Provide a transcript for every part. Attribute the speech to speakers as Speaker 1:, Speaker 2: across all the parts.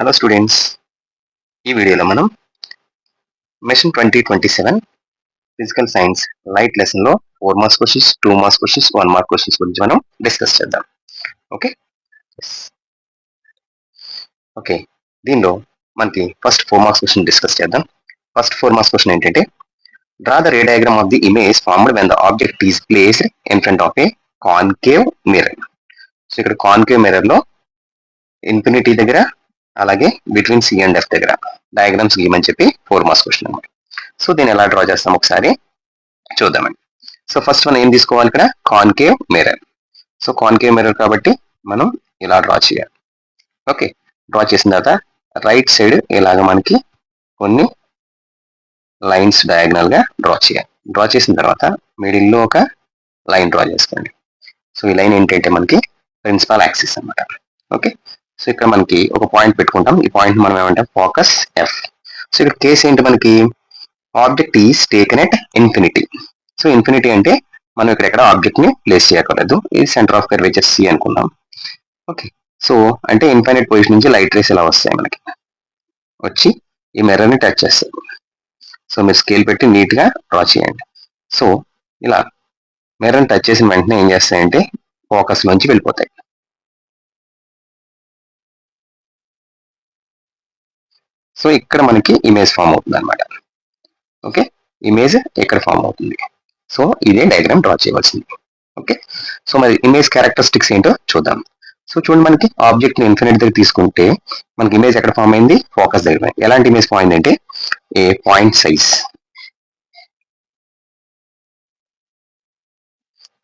Speaker 1: Hello students, ఈ వీడియోలో మనం mission 2027 physical science light lesson లో 4 marks questions, 2 marks questions, 1 mark questions గురించి మనం డిస్కస్ చేద్దాం. ఓకే ఓకే దీనిలో మనకి ఫస్ట్ 4 మార్క్స్ క్వశ్చన్ డిస్కస్ చేద్దాం. ఫస్ట్ 4 మార్క్స్ క్వశ్చన్ ఏంటంటే, draw the ray diagram of the image formed when the object is placed in front of a concave mirror. So ఇక్కడ concave mirror లో infinity దగ్గర అలాగే between C and F దగ్గర diagrams గీయమని చెప్పి 4 marks question అనమాట. So దీన్ని ఎలా draw చేస్తాం ఒకసారి చూద్దామండి. సో ఫస్ట్ మనం ఏం తీసుకోవాలి, ఇక్కడ concave mirror. So concave mirror కాబట్టి మనం ఇలా డ్రా చేయాలి. ఓకే, డ్రా చేసిన తర్వాత రైట్ సైడ్ ఇలాగ మనకి కొన్ని లైన్స్ డయాగ్నల్ గా డ్రా చేయాలి. డ్రా చేసిన తర్వాత మిడిల్ లో ఒక లైన్ డ్రా చేసుకోండి. సో ఈ లైన్ ఏంటంటే మనకి ప్రిన్సిపల్ యాక్సిస్ అన్నమాట. ఓకే, సో ఇక్కడ మనకి ఒక పాయింట్ పెట్టుకుంటాం. ఈ పాయింట్ మనం ఏమంటాం, ఫోకస్ ఎఫ్. సో ఇక్కడ కేసు ఏంటి, మనకి object is taken at infinity. So infinity అంటే మనం ఇక్కడ ఎక్కడ ఆబ్జెక్ట్ ని ప్లేస్ చేయకూడదు. ఇది సెంటర్ ఆఫ్ కర్వేచర్ సి అనుకున్నాం. ఓకే, సో అంటే ఇన్ఫైనైట్ పొజిషన్ నుంచి లైట్ రేస్ ఇలా వస్తాయి, మనకి వచ్చి ఈ మిర్రర్ ని టచ్ చేస్తాయి. సో మీరు స్కేల్ పెట్టి నీట్ గా డ్రా చేయండి. సో ఇలా మిర్రర్ ని టచ్ చేసిన వెంటనే ఏం చేస్తాయంటే ఫోకస్ లోంచి వెళ్ళిపోతాయి. సో ఇక్కడ మనకి ఇమేజ్ ఫామ్ అవుతుంది అనమాట. ఓకే, ఇమేజ్ ఇక్కడ ఫామ్ అవుతుంది. సో ఇదే డయాగ్రామ్ డ్రా చేయవలసింది. ఓకే, సో మరి ఇమేజ్ క్యారెక్టరిస్టిక్స్ ఏంటో చూద్దాం. సో చూడండి, మనకి ఆబ్జెక్ట్ ని ఇన్ఫినిట్ దగ్గర తీసుకుంటే మనకి ఇమేజ్ ఎక్కడ ఫామ్ అయింది, ఫోకస్ దగ్గర. ఎలాంటి ఇమేజ్ ఫామ్ అయింది అంటే ఏ పాయింట్ సైజ్,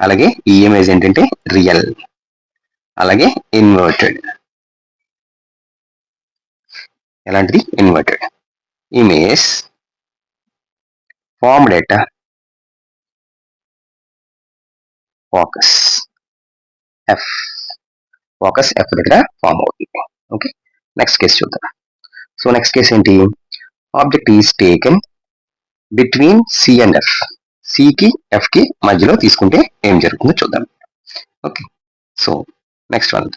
Speaker 1: అలాగే ఈ ఇమేజ్ ఏంటంటే రియల్, అలాగే ఇన్వర్టెడ్. ఎలాంటిది, inverted image formed at focus F. Focus F దగ్గర ఫామ్ అవుతుంది. ఓకే, నెక్స్ట్ కేసు చూద్దాం. సో నెక్స్ట్ కేసు ఏంటి, object is taken between C and F. సికి ఎఫ్ కి మధ్యలో తీసుకుంటే ఏం జరుగుతుందో చూద్దాం. Okay, so next one.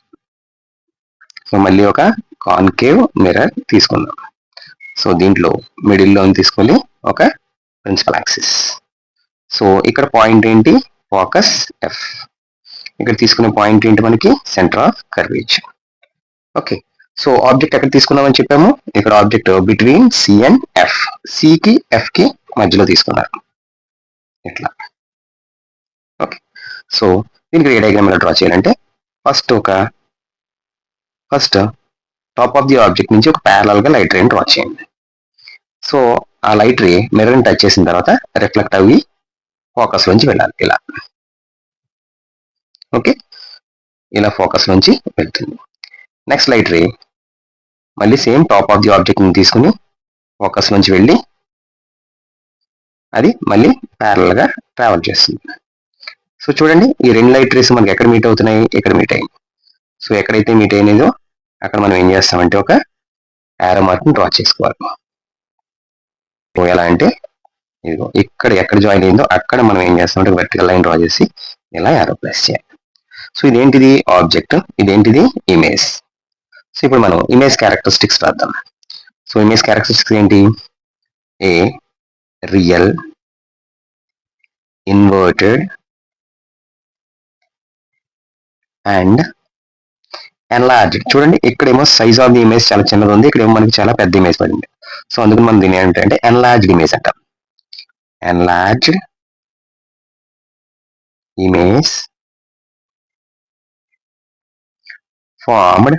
Speaker 1: So మళ్ళీ ఒక కాన్కేవ్ మిర్రర్ తీసుకుందాం. సో దీంట్లో మిడిల్ లో తీసుకొని ఒక ప్రిన్సిపల్ యాక్సిస్. సో ఇక్కడ పాయింట్ ఏంటి, ఫోకస్ ఎఫ్. ఇక్కడ తీసుకునే పాయింట్ ఏంటి, మనకి centre of curvature. Okay, so object ఎక్కడ తీసుకున్నామని చెప్పాము, ఇక్కడ object between C and F. సికి ఎఫ్ కి మధ్యలో తీసుకున్నారు ఇట్లా. ఓకే, సో దీనికి ఏ డయాగ్రామ్ ఎలా డ్రా చేయాలంటే first top of the object నుంచి ఒక ప్యారలల్ గా లైట్ రేని డ్రా చేయండి. సో ఆ లైట్ రే మిర్రర్ ని టచ్ చేసిన తర్వాత రిఫ్లెక్ట్ అవి ఫోకస్ నుంచి వెళ్ళాలి ఇలా. ఓకే, ఇలా ఫోకస్ నుంచి వెళ్తుంది. నెక్స్ట్ లైట్ రే మళ్ళీ same top of the object ని తీసుకుని ఫోకస్ నుంచి వెళ్ళి అది మళ్ళీ ప్యారలల్ గా ట్రావెల్ చేస్తుంది. సో చూడండి, ఈ రెండు లైట్ రేస్ మనకి ఎక్కడ మీట్ అవుతున్నాయి, ఇక్కడ మీట్ అయ్యింది. సో ఎక్కడైతే మీట్ అయినదో అక్కడ మనం ఏం చేస్తామంటే ఒక యారో మార్క్ ని డ్రా చేసుకోవాలి. ఎలా అంటే ఇదిగో ఇక్కడ ఎక్కడ జాయిన్ అయిందో అక్కడ మనం ఏం చేస్తామంటే వర్టికల్ లైన్ డ్రా చేసి ఇలా యారో ప్లేస్ చేయాలి. సో ఇదేంటిది, ఆబ్జెక్ట్, ఇదేంటిది, ఇమేజ్. సో ఇప్పుడు మనం ఇమేజ్ క్యారెక్టరిస్టిక్స్ రాద్దాం. సో ఇమేజ్ క్యారెక్టరిస్టిక్స్ ఏంటి, ఏ రియల్, ఇన్వర్టెడ్ అండ్ ఎన్లార్జ్డ్. చూడండి, ఇక్కడేమో సైజ్ ఆఫ్ ది ఇమేజ్ చాలా చిన్నది ఉంది, ఇక్కడేమో మనకి చాలా పెద్ద ఇమేజ్ పడింది. సో అందుకని మనం దీని ఏంటంటే ఎన్లార్జ్డ్ ఇమేజ్ అంటాం. ఎన్లార్జ్డ్ ఇమేజ్ ఫార్మ్డ్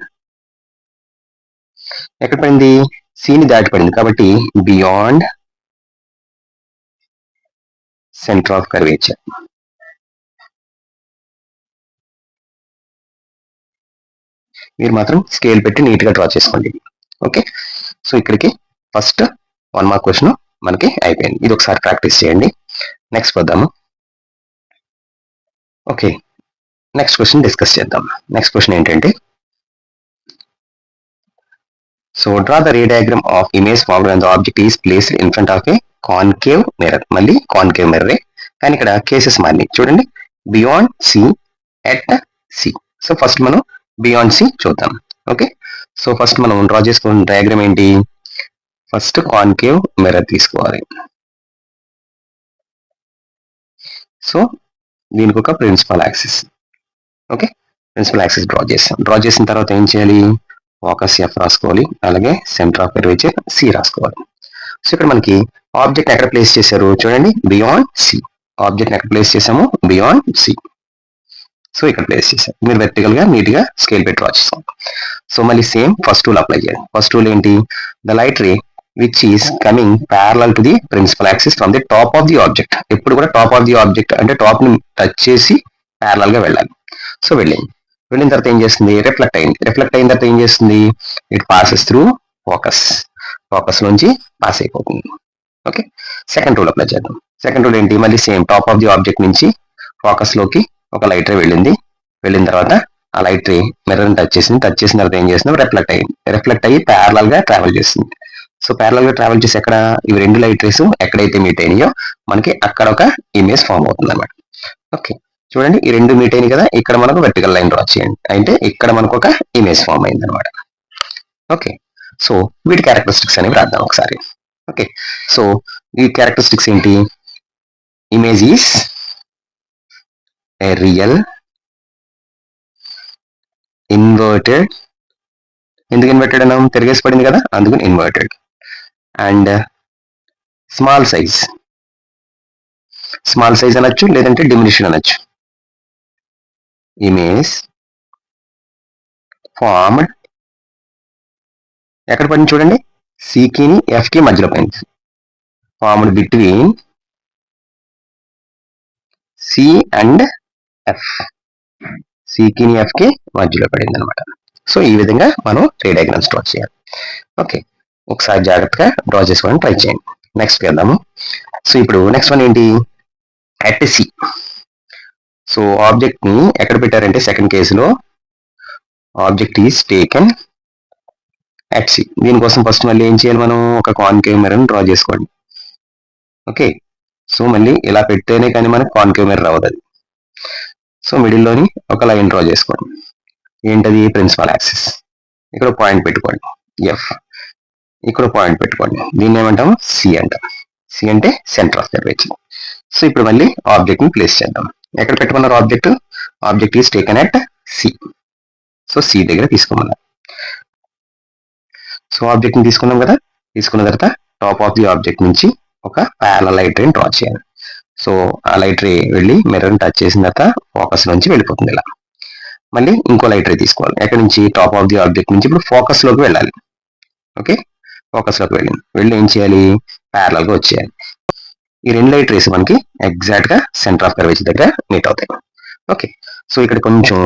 Speaker 1: ఎక్కడ పడింది, సిని దాటి పడింది కాబట్టి బియాండ్ సెంటర్ ఆఫ్ కర్వేచర్. మీరు మాత్రం స్కేల్ పెట్టి నీట్ గా డ్రా చేసుకోండి. ఓకే, సో ఇక్కడికి ఫస్ట్ 1 మార్క్ క్వశ్చన్ మనకి అయిపోయింది. ఇది ఒకసారి ప్రాక్టీస్ చేయండి. నెక్స్ట్ వద్దాము. ఓకే, నెక్స్ట్ క్వశ్చన్ డిస్కస్ చేద్దాం. నెక్స్ట్ క్వశ్చన్ ఏంటంటే, so draw the ray diagram of image formed when the object is placed in front of a concave mirror. మళ్ళీ కాన్కేవ్ మిర్రర్, కానీ ఇక్కడ కేసెస్ మారినాయి. చూడండి, beyond C, at C. So first మనం beyond C చూద్దాం. Okay, so first మనం draw చేసుకున్న diagram ఏంటి, ఫస్ట్ కాన్కేవ్ మిర్రర్ తీసుకోవాలి. సో దీనికి ఒక principal axis, okay, principal axis draw చేసిన తర్వాత ఏం చేయాలి, ఫోకస్ ఎఫ్ రాసుకోవాలి, అలాగే సెంటర్ ఆఫ్ కర్వేచర్ సి రాసుకోవాలి. సో ఇక్కడ మనకి ఆబ్జెక్ట్ ఎక్కడ ప్లేస్ చేశారు చూడండి, బియాండ్ సి. ఆబ్జెక్ట్ ఎక్కడ ప్లేస్ చేసాము, బియాండ్ సి. సో ఇక్కడ ప్లేస్ చేశారు, మీరు వెర్టికల్ గా నీట్ గా స్కేల్ పెట్టి డ్రా చేస్తాం. సో మళ్ళీ సేమ్ ఫస్ట్ రూల్ అప్లై చేయాలి. ఫస్ట్ రూల్ ఏంటి, the light ray which is coming parallel to the principal axis from the top of the object. ఎప్పుడు కూడా టాప్ ఆఫ్ ది ఆబ్జెక్ట్ అంటే top ని touch చేసి parallel గా వెళ్ళాలి. సో వెళ్ళిన తర్వాత ఏం చేస్తుంది, రిఫ్లెక్ట్ అయిన తర్వాత ఏం చేస్తుంది, ఇట్ పాసెస్ త్రూ ఫోకస్ నుంచి పాస్ అయిపోతుంది. ఓకే, సెకండ్ రూల్ అప్లై చేద్దాం. సెకండ్ రూల్ ఏంటి, మళ్ళీ same top of the object నుంచి ఫోకస్ లోకి ఒక లైట్ రే వెళ్ళిన తర్వాత ఆ లైట్ రే మిర్రర్ టచ్ చేసిన తర్వాత ఏం చేస్తుంది, రిఫ్లెక్ట్ అయ్యి ప్యారలల్ గా ట్రావెల్ చేస్తుంది. సో ప్యారలల్ గా ట్రావెల్ చేసి ఎక్కడ, ఇవి రెండు లైట్ రేస్ ఎక్కడైతే మీట్ అయినాయో మనకి అక్కడ ఒక ఇమేజ్ ఫామ్ అవుతుంది అనమాట. ఓకే, చూడండి ఈ రెండు మీట్ అయినాయి కదా, ఇక్కడ మనకు వెర్టికల్ లైన్ డ్రా చేయండి, అంటే ఇక్కడ మనకు ఒక ఇమేజ్ ఫామ్ అయింది అనమాట. ఓకే, సో వీటి క్యారెక్టరిస్టిక్స్ అనేవి రాద్దాం ఒకసారి. ఓకే, సో ఈ క్యారెక్టరిస్టిక్స్ ఏంటి, image is a real inverted, ఎందుకు ఇన్వర్టెడ్ అన్నాం, తిరిగేసి పడింది కదా అందుకని ఇన్వర్టెడ్, అండ్ స్మాల్ సైజ్ అనొచ్చు, లేదంటే డిమినిషన్ అనొచ్చు. ఇమేజ్ ఫార్మ్డ్ ఎక్కడ పడింది చూడండి, సికి ఎఫ్ కి మధ్యలో పడింది, formed between C and F, సికి ఎఫ్ కి మధ్యలో పడింది అనమాట. సో ఈ విధంగా మనం రే డయాగ్రామ్స్ డ్రా చేయాలి. ఓకే, ఒకసారి జాగ్రత్తగా డ్రా చేసుకోవడానికి ట్రై చేయండి. నెక్స్ట్ చేద్దాము. సో ఇప్పుడు నెక్స్ట్ వన్ ఏంటి, అట్ సి. సో ఆబ్జెక్ట్ ని ఎక్కడ పెట్టారంటే సెకండ్ కేసులో object is taken at C. దీనికోసం ఫస్ట్ మళ్ళీ ఏం చేయాలి, మనం ఒక కాన్కేవ్ మిర్రర్ డ్రా చేసుకోండి. ఓకే, సో మళ్ళీ ఇలా పెడితేనే కానీ మనకు కాన్కేవ్ మిర్రర్ అవ్వదు. సో మిడిల్లోని ఒక లైన్ డ్రా చేసుకోండి, ఏంటది ప్రిన్సిపల్ యాక్సిస్. ఇక్కడ పాయింట్ పెట్టుకోండి ఎఫ్, ఇక్కడ పాయింట్ పెట్టుకోండి, దీన్ని ఏమంటాం సి అంటాం. సి అంటే సెంటర్ ఆఫ్ కర్వేచర్. సో ఇప్పుడు మళ్ళీ ఆబ్జెక్ట్ ని ప్లేస్ చేద్దాం. ఎక్కడ పెట్టుకున్నారు object is taken at C. So C దగ్గర తీసుకోమన్నారు. సో ఆబ్జెక్ట్ ని తీసుకున్నాం కదా, తీసుకున్న తర్వాత టాప్ ఆఫ్ ది ఆబ్జెక్ట్ నుంచి ఒక ప్యారలల్ లైట్ రే డ్రా చేయాలి. సో ఆ లైట్ రే వెళ్ళి మిర్రర్ టచ్ చేసిన తర్వాత ఫోకస్ నుంచి వెళ్ళిపోతుంది ఇలా. మళ్ళీ ఇంకో లైట్ రే తీసుకోవాలి, ఎక్కడి నుంచి టాప్ ఆఫ్ ది ఆబ్జెక్ట్ నుంచి ఇప్పుడు ఫోకస్ లోకి వెళ్ళాలి. ఓకే, ఫోకస్ లోకి వెళ్ళి ఏం చేయాలి, ప్యారలల్ గా వచ్చేయాలి. ఈ రెండు లైట్ రేస్ మనకి ఎగ్జాక్ట్ గా సెంటర్ ఆఫ్ కర్వేచర్ దగ్గర మీట్ అవుతాయి. ఓకే, సో ఇక్కడ కొంచెం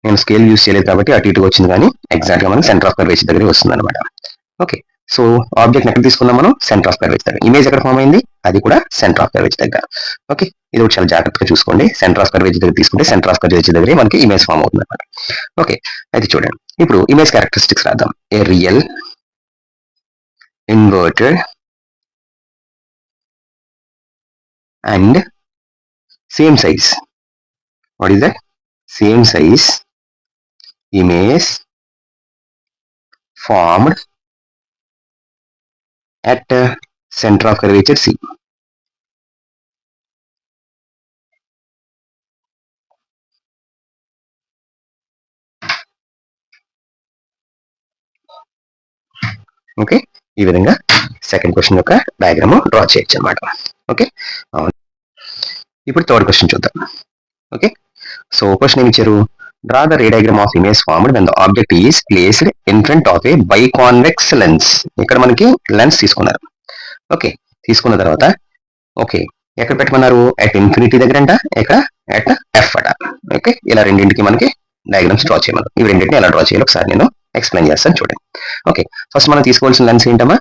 Speaker 1: నేను స్కేల్ యూస్ చేయలేదు కాబట్టి అటు ఇటుగా వచ్చింది, కానీ ఎగ్జాక్ట్ గా మనకి సెంటర్ ఆఫ్ కర్వేచర్ దగ్గర వస్తుంది అనమాట. ఓకే, సో ఆబ్జెక్ట్ ఎక్కడ తీసుకున్నాం మనం, సెంటర్ ఆఫ్ కర్వేచర్ దగ్గర. ఇమేజ్ ఎక్కడ ఫామ్ అయింది, అది కూడా సెంటర్ ఆఫ్ కర్వేచర్ దగ్గర. ఓకే, ఇది ఒకటి చాలా జాగ్రత్తగా చూసుకోండి, సెంటర్ ఆఫ్ కర్వేచర్ దగ్గర తీసుకుంటే సెంటర్ ఆఫ్ కర్వేచర్ దగ్గరే మనకి ఇమేజ్ ఫామ్ అవుతుంది అనమాట. ఓకే, అయితే చూడండి ఇప్పుడు ఇమేజ్ క్యారెక్టరిస్టిక్స్ రాద్దాం. ఏ real inverted and same size. What is that? Same size image formed at center of curvature C. Okay, ఈ విధంగా సెకండ్ క్వశ్చన్ యొక్క డయాగ్రామ్ డ్రా చేయొచ్చు అన్నమాట. ఓకే, ఇప్పుడు థర్డ్ క్వశ్చన్ చూద్దాం. ఓకే, సో క్వశ్చన్ ఏమి ఇచ్చారు, draw the ray diagram of image formed when the object is placed in front of A biconvex lens. ఇక్కడ మనకి లెన్స్ తీసుకున్నారు. ఓకే, తీసుకున్న తర్వాత ఓకే ఎక్కడ పెట్టమన్నారు, అట్ ఇన్ఫినిటీ దగ్గర అంట, ఇక్కడ అట్ ఎఫ్ అట. ఓకే, ఇలా రెండింటికి మనకి డయాగ్రామ్స్ డ్రా చేయమన్నారు. ఇవి రెండింటిని ఎలా డ్రా చేయాలో ఒకసారి నేను ఎక్స్ప్లెయిన్ చేస్తాను చూడండి. ఓకే, ఫస్ట్ మనం తీసుకోవాల్సిన లెన్స్ ఏంటమ్మా,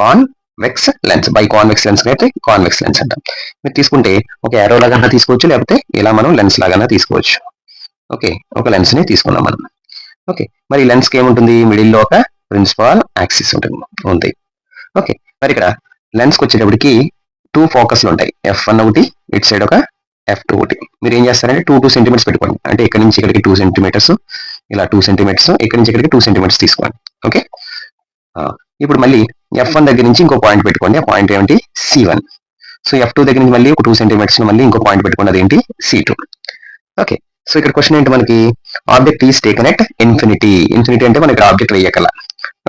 Speaker 1: convex lens. By convex lens అయితే కాన్వెక్స్ లెన్స్ అంటాం. మీరు తీసుకుంటే ఒక ఏరో లాగా తీసుకోవచ్చు, లేకపోతే ఇలా మనం లెన్స్ లాగా తీసుకోవచ్చు. ఓకే, ఒక లెన్స్ ని తీసుకున్నాం మనం. ఓకే, మరి ఈ లెన్స్ కి ఏముంటుంది, మిడిల్ లో ఒక ప్రిన్సిపల్ యాక్సిస్ ఉంటుంది. ఓకే, మరి ఇక్కడ లెన్స్ కి వచ్చేటప్పటికి 2 ఫోకస్లు ఉంటాయి, F1 ఒకటి, ఇటు సైడ్ ఒక F2 ఒకటి. మీరు ఏం చేస్తారంటే 2 సెంటీమీటర్స్ పెట్టుకోండి, అంటే ఇక్కడ నుంచి ఇక్కడికి 2 సెంటీమీటర్స్, ఇలా 2 సెంటీమీటర్స్, ఇక్కడ నుంచి ఇక్కడికి 2 సెంటీమీటర్స్ తీసుకోండి. ఓకే, ఇప్పుడు మళ్ళీ F1 దగ్గర నుంచి ఇంకో పాయింట్ పెట్టుకోండి. ఆ పాయింట్ ఏమిటి? C1. సో F2 దగ్గర నుంచి మళ్ళీ ఒక 2 సెంటీమీటర్స్ మళ్ళీ ఇంకో పాయింట్ పెట్టుకోండి. అదేంటి? C2. ఓకే, సో ఇక్కడ క్వశ్చన్ ఏంటి మనకి? Object is taken at infinity. Infinity అంటే మనకి ఆబ్జెక్ట్ వేయకల.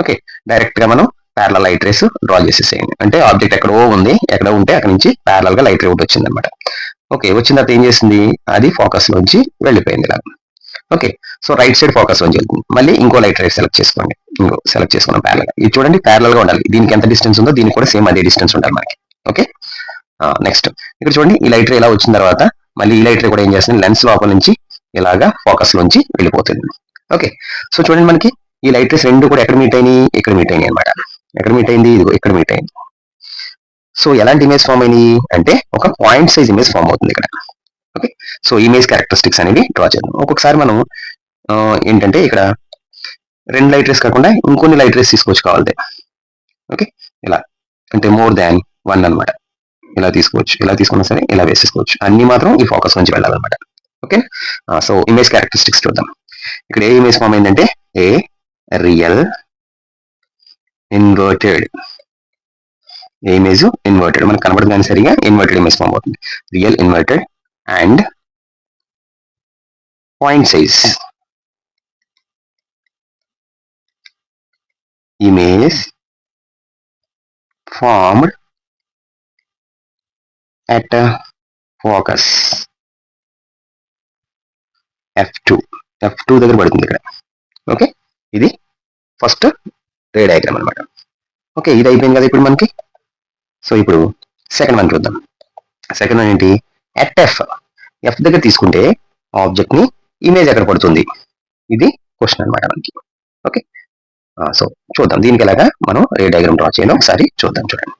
Speaker 1: ఓకే, డైరెక్ట్ గా మనం ప్యారలల్ లైట్ రేస్ డ్రా చేసేసేయండి. అంటే ఆబ్జెక్ట్ ఎక్కడో ఉంది, ఎక్కడ ఉంటే అక్కడ నుంచి ప్యారలల్ గా లైట్ రే ఒకటి వచ్చింది అనమాట. ఓకే, వచ్చిన తర్వాత ఏం చేసింది? అది ఫోకస్ లోంచి వెళ్ళిపోయింది ఇలా. Okay, so right side focus లోంచి వెళ్తుంది. మళ్ళీ ఇంకో లైట్ రేస్ సెలెక్ట్ చేసుకోండి. ఇంకో సెలెక్ట్ చేసుకున్నాం ప్యారలల్. ఇది చూడండి, ప్యారలల్ గా ఉండాలి. దీనికి ఎంత డిస్టెన్స్ ఉందో దీనికి కూడా సేమ్ అదే డిస్టెన్స్ ఉండాలి మనకి. ఓకే, నెక్స్ట్ ఇక్కడ చూడండి, ఈ లైట్ రే ఇలా వచ్చిన తర్వాత మళ్ళీ ఈ లైట్ రే కూడా ఏం చేస్తుంది? లెన్స్ లోపల నుంచి ఇలాగా ఫోకస్ లోంచి వెళ్ళిపోతుంది. ఓకే, సో చూడండి, మనకి ఈ లైట్ రేస్ రెండు కూడా ఎక్కడ మీట్ అయినాయి? ఇక్కడ మీట్ అయినాయి అనమాట. ఎక్కడ మీట్ అయింది? ఇదిగో ఇక్కడ మీట్ అయింది. సో ఎలాంటి ఇమేజ్ ఫామ్ అయినాయి అంటే ఒక పాయింట్ సైజ్ ఇమేజ్ ఫామ్ అవుతుంది ఇక్కడ. ఓకే, సో ఇమేజ్ క్యారెక్టరిస్టిక్స్ అనేవి డ్రా చేద్దాం. ఒక్కొక్కసారి మనం ఏంటంటే ఇక్కడ రెండు లైట్ రేస్ కాకుండా ఇంకొన్ని లైట్ రేస్ తీసుకోవచ్చు కావాలంటే. ఓకే, ఇలా అంటే మోర్ దాన్ 1 అనమాట. ఇలా తీసుకోవచ్చు, ఇలా తీసుకున్నా సరే ఇలా వేసేసుకోవచ్చు. అన్ని మాత్రం ఈ ఫోకస్ నుంచి వెళ్ళాలన్నమాట. ఓకే, సో ఇమేజ్ క్యారెక్టరిస్టిక్స్ చూద్దాం. ఇక్కడ ఏ ఇమేజ్ ఫామ్ అయిందంటే ఏ రియల్ ఇన్వర్టెడ్. ఏ ఇమేజ్? ఇన్వర్టెడ్. మనకు కనబడదు కానీ సరిగా ఇన్వర్టెడ్ ఇమేజ్ ఫామ్ అవుతుంది. Real inverted and point size image formed at focus F2 దగ్గర పడుతుంది ఇక్కడ. ఓకే, ఇది ఫస్ట్ రే డయాగ్రామ్ అనమాట. ఓకే, ఇది అయిపోయింది కదా ఇప్పుడు మనకి. సో ఇప్పుడు సెకండ్ వన్ చూద్దాం. సెకండ్ వన్ ఏంటి? ఎట్ ఎఫ్ దగ్గర తీసుకుంటే ఆబ్జెక్ట్ ని ఇమేజ్ ఎక్కడ పడుతుంది? ఇది క్వశ్చన్ అనమాట మనకి. ఓకే, సో చూద్దాం దీనికి ఎలాగా మనం రే డయాగ్రామ్ డ్రా చేయాలో ఒకసారి చూద్దాం. చూడండి,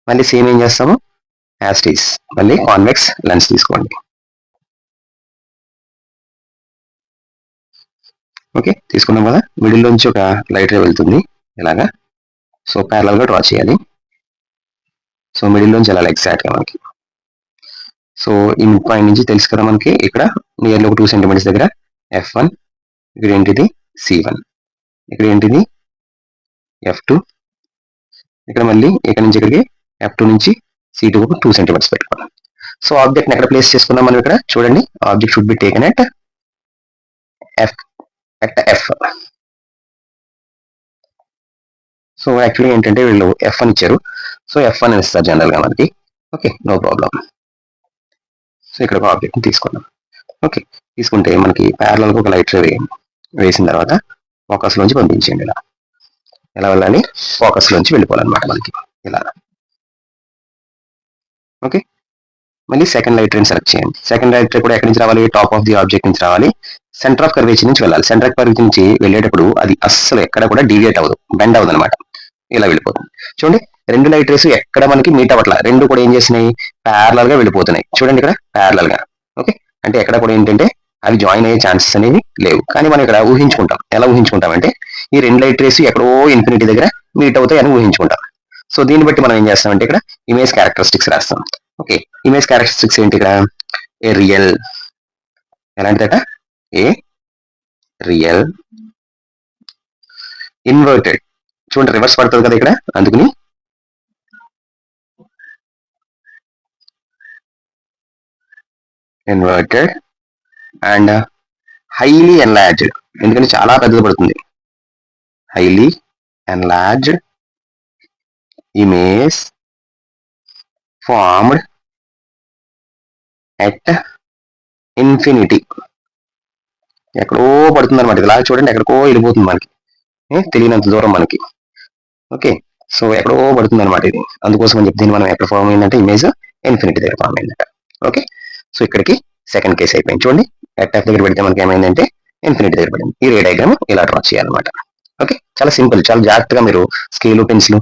Speaker 1: మళ్ళీ సేమ్ ఏం చేస్తాము? యాస్టీస్ మళ్ళీ కాన్వెక్స్ లెన్స్ తీసుకోండి. ఓకే, తీసుకున్నాం కదా. మిడిల్ నుంచి ఒక లైట్ రే వెళ్తుంది ఇలాగా. సో ప్యారలల్ గా డ్రా చేయాలి. సో మిడిల్ నుంచి వెళ్ళాలి ఎగ్జాక్ట్ గా మనకి. సో ఈ మిడ్ పాయింట్ నుంచి తెలుసు కదా మనకి, ఇక్కడ నియర్లీ ఒక 2 సెంటీమీటర్స్ దగ్గర F1. ఇక్కడ ఏంటిది? C1. ఇక్కడ ఏంటిది? F2. ఇక్కడ మళ్ళీ ఇక్కడ నుంచి ఇక్కడికి F2 నుంచి C2 ఒక 2 సెంటీమీటర్స్ పెట్టుకోవాలి. సో ఆబ్జెక్ట్ ఎక్కడ ప్లేస్ చేసుకున్నాం మనం ఇక్కడ? చూడండి, object should be taken at F. So actually ఏంటంటే వీళ్ళు F1 ఇచ్చారు. సో F1 అని ఇస్తారు జనరల్ గా మనకి. Okay, no problem. సో ఇక్కడ ఒక ఆబ్జెక్ట్ తీసుకున్నాం. ఓకే, తీసుకుంటే మనకి ప్యారలల్ గా ఒక లైట్ రే వేసిన తర్వాత ఫోకస్ లోంచి పంపించండి. ఇలా ఎలా వెళ్ళాలి? ఫోకస్ లోంచి వెళ్ళిపోవాలన్నమాట మనకి ఇలా. ఓకే, మళ్ళీ సెకండ్ లైట్ రేని సెలెక్ట్ చేయండి. సెకండ్ లైట్ రే కూడా ఎక్కడి నుంచి రావాలి? టాప్ ఆఫ్ ది ఆబ్జెక్ట్ నుంచి రావాలి. సెంటర్ ఆఫ్ కర్వేచర్ నుంచి వెళ్ళాలి. సెంటర్ ఆఫ్ కర్వేచర్ నుంచి వెళ్ళేటప్పుడు అది అస్సలు ఎక్కడ కూడా డీవియేట్ అవ్వదు, బెండ్ అవ్వదు అనమాట. ఇలా వెళ్ళిపోతుంది. చూడండి, రెండు లైట్ రేస్ ఎక్కడ మనకి మీట్ అవ్వట్లా, రెండు కూడా ఏం చేసినాయి? ప్యారలల్ గా వెళ్ళిపోతున్నాయి. చూడండి ఇక్కడ ప్యారలల్ గా. ఓకే, అంటే ఎక్కడ కూడా ఏంటంటే అవి జాయిన్ అయ్యే ఛాన్సెస్ అనేవి లేవు. కానీ మనం ఇక్కడ ఊహించుకుంటాం. ఎలా ఊహించుకుంటాం అంటే ఈ రెండు లైట్ రేస్ ఎక్కడో ఇన్ఫినిటీ దగ్గర మీట్ అవుతాయి అని ఊహించుకుంటాం. సో దీన్ని బట్టి మనం ఏం చేస్తామంటే ఇక్కడ ఇమేజ్ క్యారెక్టరిస్టిక్స్ రాస్తాం. ఓకే, ఇమేజ్ క్యారెక్టరిస్టిక్స్ ఏంటి ఇక్కడ? ఏ రియల్, ఎలాంటిదట? ఏ రియల్ ఇన్వర్టెడ్. చూడండి, రివర్స్ పడుతుంది కదా ఇక్కడ, అందుకని ఇన్వర్టెడ్ అండ్ హైలీ ఎన్లార్జ్డ్. ఎందుకంటే చాలా పెద్దది పడుతుంది. Highly enlarged image formed at infinity. ఎక్కడో పడుతుంది అనమాట. ఇలా చూడండి, ఎక్కడికో వెళ్ళిపోతుంది మనకి, తెలియనంత దూరం మనకి. ఓకే, సో ఎక్కడో పడుతుంది అనమాట ఇది. అందుకోసం అని చెప్పి మనం ఎక్కడ ఫామ్ అయిందంటే ఇమేజ్ ఇన్ఫినిటీ దగ్గర ఫామ్ అయిందంట. ఓకే, సో ఇక్కడికి సెకండ్ కేసు అయిపోయింది. చూడండి, ఎట్ ఎఫ్ దగ్గర పెడితే మనకి ఏమైందంటే ఇన్ఫినిటీ దగ్గర పడింది. ఈ రే డయాగ్రామ్ ఇలా డ్రా చేయాలన్నమాట. ఓకే, చాలా సింపుల్, చాలా జాగ్రత్తగా మీరు స్కేల్ పెన్సిల్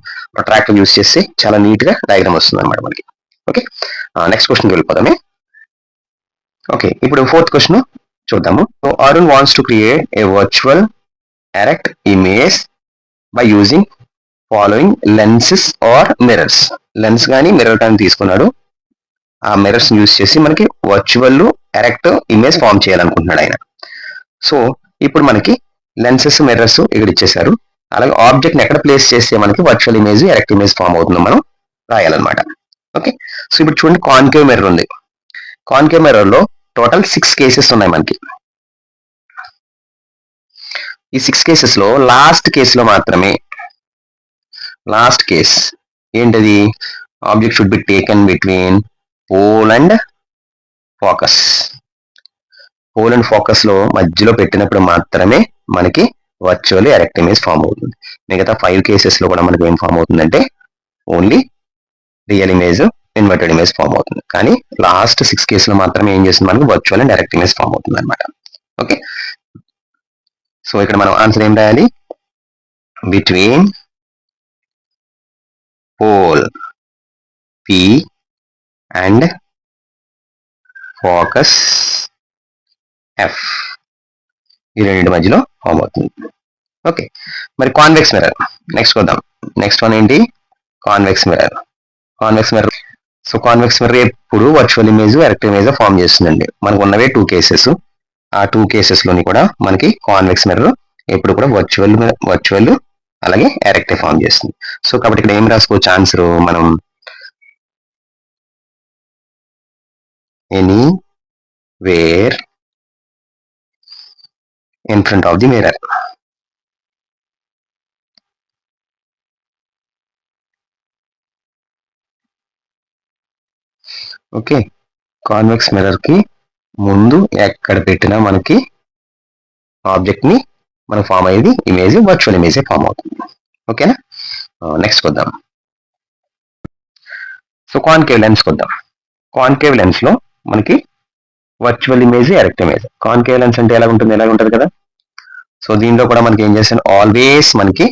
Speaker 1: ట్రాక్టర్ యూస్ చేస్తే చాలా నీట్ గా డయాగ్రామ్ వస్తుంది అనమాట మనకి. ఓకే, నెక్స్ట్ క్వశ్చన్కి వెళ్ళిపోదామే. ఓకే, ఇప్పుడు ఫోర్త్ క్వశ్చన్ చూద్దాము. So Arun wants to create a virtual erect image by using following lenses or mirrors. Lens కానీ మిర్రర్ కానీ తీసుకున్నాడు. ఆ మిర్రర్స్ యూస్ చేసి మనకి వర్చువల్ ఎరెక్ట్ ఇమేజ్ ఫామ్ చేయాలనుకుంటున్నాడు ఆయన. సో ఇప్పుడు మనకి లెన్సెస్ మిర్రర్స్ ఇక్కడ ఇచ్చేసారు. అలాగే ఆబ్జెక్ట్ ని ఎక్కడ ప్లేస్ చేస్తే మనకి virtual image erect image form అవుతుందో మనం రాయాలన్నమాట. ఓకే, సో ఇప్పుడు చూడండి కాన్కేవ్ మిర్రర్ ఉంది. కాన్కేవ్ మిర్రర్ లో టోటల్ 6 కేసెస్ ఉన్నాయి మనకి. ఈ 6 కేసెస్ లో లాస్ట్ కేసులో మాత్రమే, లాస్ట్ కేస్ ఏంటది, object should be taken between pole and focus. Pole and focus లో మధ్యలో పెట్టినప్పుడు మాత్రమే మనకి వర్చువల్ ఎరెక్ట్ ఇమేజ్ ఫామ్ అవుతుంది. మిగతా 5 కేసెస్ లో కూడా మనకి ఏం ఫామ్ అవుతుందంటే only real image, inverted image form అవుతుంది. కానీ లాస్ట్ 6 కేసులో మాత్రమే ఏం చేస్తుంది, మనకి virtual and direct image form అవుతుంది అనమాట. ఓకే, సో ఇక్కడ మనం ఆన్సర్ ఏం రాయాలి, between pole P and focus F, ఈ రెండింటి మధ్యలో ఫామ్ అవుతుంది. ఓకే, మరి కాన్వెక్స్ మిర్రర్ నెక్స్ట్ చూద్దాం. నెక్స్ట్ వన్ ఏంటి, convex mirror. Convex mirror, so convex mirror ఎప్పుడు virtual image erect image form చేస్తుందండి. మనకు ఉన్నవే 2 కేసెస్. ఆ 2 కేసెస్ లోని కూడా మనకి కాన్వెక్స్ మిర్రర్ ఎప్పుడు కూడా వర్చువల్ అలాగే ఎరెక్ట్ ఫామ్ చేస్తుంది. సో కాబట్టి ఇక్కడ ఏం రాసుకోవచ్చు ఆన్సర్, మనం anywhere in front of the mirror. Okay, convex mirror కి ముందు ఎక్కడ పెట్టినా మనకి ఆబ్జెక్ట్ ని మనం ఫామ్ అయ్యేది ఇమేజ్ వర్చువల్ ఇమేజ్ ఫామ్ అవుతుంది. ఓకేనా, నెక్స్ట్ చూద్దాం. సో కాన్కేవ్ లెన్స్ కొద్దాం. కాన్కేవ్ లెన్స్ లో మనకి virtual image erect image. Concave lens అంటే ఎలా ఉంటుంది కదా. సో దీనిలో కూడా మనకి ఏం చేస్తాం, ఆల్వేస్ మనకి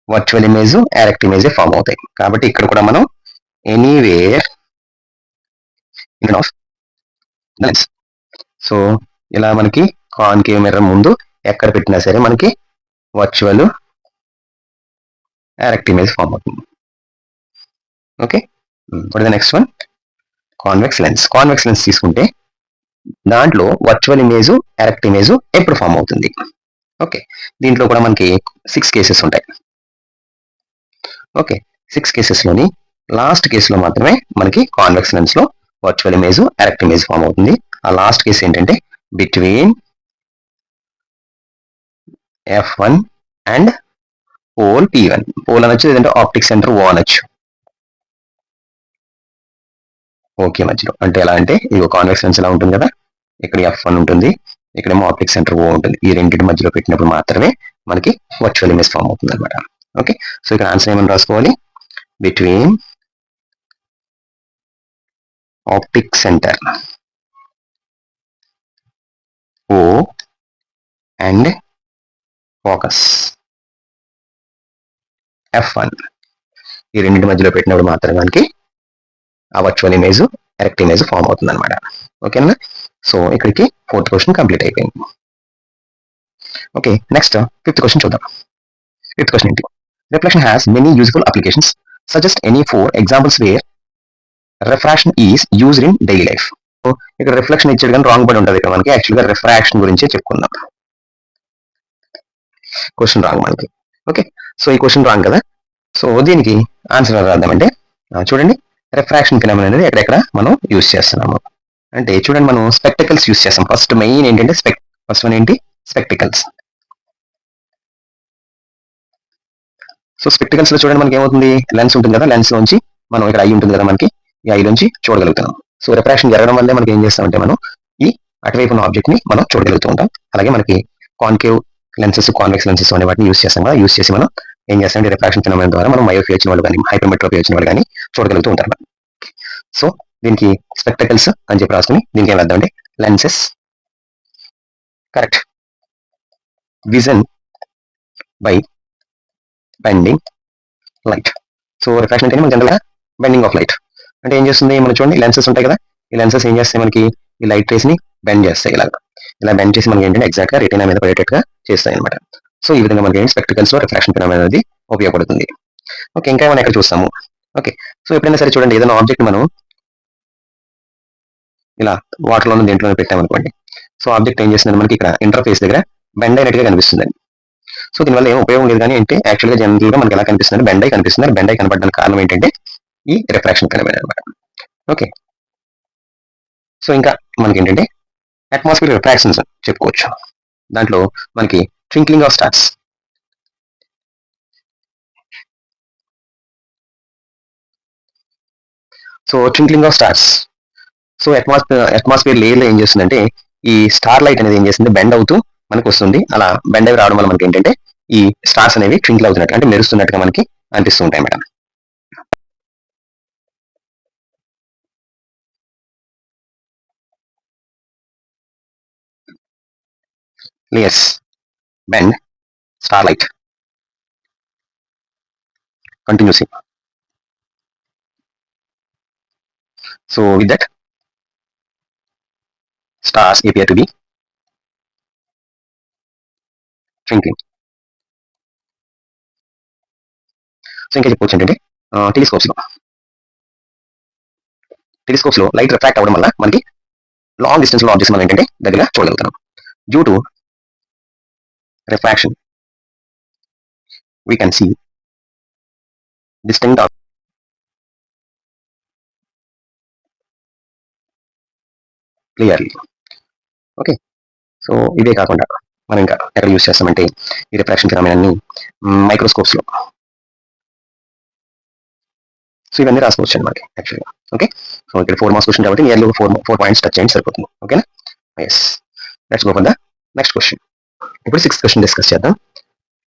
Speaker 1: virtual image erect image form అవుతాయి. కాబట్టి ఇక్కడ కూడా మనం anywhere in of lens, so ఇలా మనకి కాన్కేవ్ మిర్రర్ ముందు ఎక్కడ పెట్టినా సరే మనకి వర్చువల్ ఎరెక్ట్ ఇమేజ్ ఫామ్ అవుతుంది. Okay, for the next one convex lens. Convex lens తీసుకుంటే దాంట్లో వర్చువల్ ఇమేజ్ ఎరెక్ట్ ఇమేజ్ ఎప్పుడు ఫామ్ అవుతుంది. ఓకే, దీంట్లో కూడా మనకి 6 కేసెస్ ఉంటాయి. ఓకే, 6 కేసెస్ లోని లాస్ట్ కేసులో మాత్రమే మనకి కాన్వెక్స్ లెన్స్ లో virtual image erect image form అవుతుంది. ఆ లాస్ట్ కేసు ఏంటంటే between F1 and pole P1. Pole అనొచ్చు, లేదంటే ఆప్టిక్ సెంటర్ O అనొచ్చు. ఓకే, మధ్యలో అంటే ఎలా అంటే ఇది కాన్వెక్స్ లెన్స్ ఎలా ఉంటుంది కదా, ఇక్కడ F1 ఉంటుంది, ఇక్కడేమో ఆప్టిక్ సెంటర్ O ఉంటుంది. ఈ రెండింటి మధ్యలో పెట్టినప్పుడు మాత్రమే మనకి వర్చువల్ ఇమేజ్ ఫామ్ అవుతుంది అనమాట. ఓకే, సో ఇక్కడ ఆన్సర్ ఏమని రాసుకోవాలి, between optic centre O and focus F1, ఈ రెండింటి మధ్యలో పెట్టినప్పుడు మాత్రమే మనకి ఆ virtual image erect image form అవుతుంది అనమాట. ఓకేనా, సో ఇక్కడికి 4th క్వశ్చన్ కంప్లీట్ అయిపోయింది. ఓకే, నెక్స్ట్ 5th క్వశ్చన్ చూద్దాం. 5th క్వశ్చన్ ఏంటి, reflection has many useful applications, suggest any 4 examples where refraction is used in daily life. ఇక్కడ రిఫ్లెక్షన్ ఇచ్చాడు కానీ రాంగ్ పడి ఉంటుంది. ఇక్కడ మనకి యాక్చువల్గా రిఫ్రాక్షన్ గురించే చెప్పుకుందాం. క్వశ్చన్ రాంగ్ మనకి. ఓకే, సో ఈ క్వశ్చన్ రాంగ్ కదా, సో దీనికి ఆన్సర్ రాద్దామంటే చూడండి, రిఫ్రాక్షన్ ఫినామినా అనేది ఎక్కడెక్కడ మనం యూజ్ చేస్తున్నాము అంటే చూడండి, మనం స్పెక్టికల్స్ యూజ్ చేస్తాం. ఫస్ట్ మెయిన్ ఏంటంటే ఫస్ట్ వన్ ఏంటి, స్పెక్టికల్స్. సో స్పెక్టికల్స్ లో చూడండి మనకి ఏమవుతుంది, లెన్స్ ఉంటుంది కదా, లెన్స్ నుంచి మనం ఇక్కడ ఐ ఉంటుంది కదా మనకి, ఈ ఐ నుంచి చూడగలుగుతున్నాం. సో రిఫ్రాక్షన్ జరగడం వల్లే మనకి ఏం చేస్తామంటే మనం ఈ అటువైపు ఉన్న ఆబ్జెక్ట్ ని మనం చూడగలుగుతూ ఉంటాం. అలాగే మనకి కాన్కేవ్ లెన్సెస్, కాన్వెక్స్ లెన్సెస్ అనే వాటిని యూస్ చేస్తాం కదా, యూస్ చేసి మనం ఏం చేస్తామంటే రిఫ్రాక్షన్ ఫినామినా ద్వారా మనం మయోపియా వచ్చిన వాళ్ళు కానీ హైపర్మెట్రోపియా వచ్చిన వాళ్ళు కానీ చూడగలుగుతూ ఉంటారు. సో దీనికి స్పెక్టికల్స్ అని చెప్పి రాసుకుని దీనికి ఏం వేద్దామంటే lenses, correct, vision by bending light. So refraction అంటే మనకి జనరల్గా బెండింగ్ ఆఫ్ లైట్ అంటే ఏం చేస్తుంది, మనం చూడండి లెన్సెస్ ఉంటాయి కదా, ఈ లెన్సెస్ ఏం చేస్తాయి, మనకి ఈ లైట్ రేస్ ని బెండ్ చేస్తాయి. ఇలా బెండ్ చేసి మనకి ఏంటంటే ఎగ్జాక్ట్ గా రెటీనా మీద పడేటట్టుగా చేస్తాయి అనమాట. సో ఈ విధంగా మనకి స్పెక్టికల్స్ లో రిఫ్రాక్షన్ ఫినామినా అనేది ఉపయోగపడుతుంది. ఓకే, ఇంకా మనం ఎక్కడ చూస్తాము. ఓకే, సో ఎప్పుడైనా సరే చూడండి, ఏదైనా ఆబ్జెక్ట్ మనం ఇలా వాటర్ లోనే దేంట్లోనే పెట్టామనుకోండి, సో ఆబ్జెక్ట్ ఏం చేస్తుంది, మనకి ఇక్కడ ఇంటర్ఫేస్ దగ్గర బెండ్ అయినట్టుగా కనిపిస్తుంది. సో దీనివల్ల ఏం ఉపయోగం లేదు కానీ అంటే యాక్చువల్గా జనరల్ గా మనకి ఎలా కనిపిస్తుంది, బెండ్ అయి కనిపిస్తుంది. బెండ్ అయి కనపడడానికి కారణం ఏంటంటే ఈ రిఫ్రాక్షన్ ఫెనోమెనా అనమాట. ఓకే, సో ఇంకా మనకి ఏంటంటే అట్మాస్ఫియర్ రిఫ్రాక్షన్స్ చెప్పుకోవచ్చు. దాంట్లో మనకి twinkling of stars. So twinkling of stars, so atmosphere layer లో ఏం చేస్తుందంటే ఈ స్టార్ లైట్ అనేది ఏం చేస్తుంది, బెండ్ అవుతూ మనకు వస్తుంది. అలా బెండ్ అయి రావడం వల్ల మనకి ఏంటంటే ఈ స్టార్స్ అనేవి ట్వింకిల్ అవుతున్నట్టు అంటే మెరుస్తున్నట్టుగా మనకి అనిపిస్తూ ఉంటాయి madam. layers bend starlight continuously. So with that, stars appear to be twinkling. So ఇంకా చెప్పొచ్చు ఏంటంటే టెలిస్కోప్స్ లో లైట్ రిఫ్రాక్ట్ అవ్వడం వల్ల మనకి లాంగ్ డిస్టెన్స్ లో ఆబ్జెక్ట్స్ మనం ఏంటంటే దగ్గర చూడగలుగుతాం. Due to refraction we can see distinct clearly. Okay, so ఇదే కాకుండా మనం ఇంకా ఎక్కడ యూస్ చేస్తామంటే ఈ రిఫ్రాక్షన్ ఫినామినాన్ని మైక్రోస్కోప్స్ లో. సో ఇవన్నీ రాసుకోవచ్చు అనమాట యాక్చువల్గా. ఓకే, సో ఇక్కడ 4 మార్క్స్ క్వశ్చన్ కాబట్టి నియర్లీ 4 పాయింట్స్ టచ్ చేయండి సరిపోతుంది. ఓకేనా? Yes, let's go for the next question. ఇప్పుడు 6th క్వశ్చన్ డిస్కస్ చేద్దాం.